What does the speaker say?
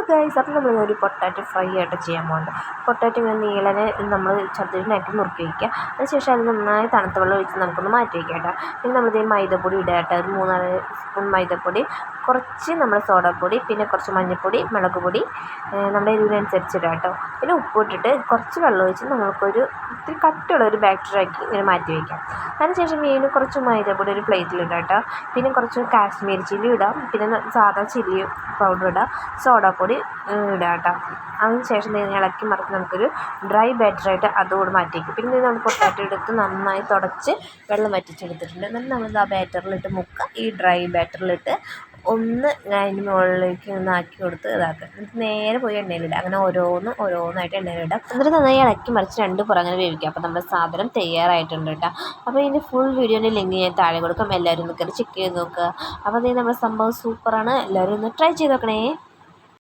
Guys, അപ്പോൾ നമ്മളൊരു potato fry ആയിട്ട് ചെയ്യാൻ പോകുന്നുണ്ട്. പൊട്ടാറ്റോ ഇങ്ങനെ നീളനെ നമ്മൾ ചതുരനാക്കി നുറുക്കി വയ്ക്കുക. അതിനുശേഷം അത് നന്നായി തണുത്ത വെള്ളം ഒഴിച്ച് നമുക്കൊന്ന് മാറ്റി വയ്ക്കാം കേട്ടോ. പിന്നെ നമ്മളിത് മൈദപ്പൊടി ഇടുക കേട്ടോ. ഒരു 3-4 സ്പൂൺ മൈദപ്പൊടി, കുറച്ച് നമ്മുടെ സോഡാപ്പൊടി, പിന്നെ കുറച്ച് മഞ്ഞൾപ്പൊടി, മുളക് പൊടി, നമ്മുടെ എരിവിനനുസരിച്ച് ഇടുക കേട്ടോ. പിന്നെ ഉപ്പ് ഇട്ടിട്ട് കുറച്ച് വെള്ളം ഒഴിച്ച് നമുക്കൊരു ഇത്തിരി കട്ടിയുള്ള ഒരു ബാറ്ററാക്കി ഇങ്ങനെ മാറ്റി വയ്ക്കാം. അതിനുശേഷം വീണ്ടും കുറച്ച് മൈദപ്പൊടി ഒരു പ്ലേറ്റിലിടാം കേട്ടോ. പിന്നെ കുറച്ച് കാശ്മീരി ചില്ലി ഇടാം, പിന്നെ സാധാ ചില്ലി പൗഡർ ഇടാം, സോഡാപ്പൊടി ഇടാം കേട്ടോ. അതിനുശേഷം ഇളക്കി മറിച്ച് നമുക്കൊരു ഡ്രൈ ബാറ്ററായിട്ട് അതുകൂടെ മാറ്റി വയ്ക്കും. പിന്നെ നമ്മൾ പൊട്ടാറ്റോ എടുത്ത് നന്നായി തുടച്ച് വെള്ളം വറ്റിച്ചെടുത്തിട്ടുണ്ട്. എന്നിട്ട് നമ്മൾ ആ ബാറ്ററിലിട്ട് മുക്കുക. ഈ ഡ്രൈ ബാറ്ററിലിട്ട് ഒന്ന് അതിന് മുകളിലേക്ക് ഒന്ന് ആക്കി കൊടുത്ത് ഇതാക്കുക. എന്നിട്ട് നേരെ പോയി എണ്ണയിലിടുക. അങ്ങനെ ഓരോന്നായിട്ട് എണ്ണയിലിടാം. എന്നിട്ട് നന്നായി ഇളക്കി മറിച്ച് 2 പുറങ്ങനെ വേവിക്കുക. അപ്പോൾ നമ്മുടെ സാധനം തയ്യാറായിട്ടുണ്ട് കേട്ടോ. അപ്പോൾ ഇതിൻ്റെ ഫുൾ വീഡിയോൻ്റെ ലിങ്ക് ഞാൻ താഴെ കൊടുക്കാം. എല്ലാവരും ഒന്ന് കയറി ചെക്ക് ചെയ്ത് നോക്കുക. അപ്പോൾ നമ്മുടെ സംഭവം സൂപ്പറാണ്. എല്ലാവരും ഒന്ന് ട്രൈ ചെയ്ത് നോക്കണേ.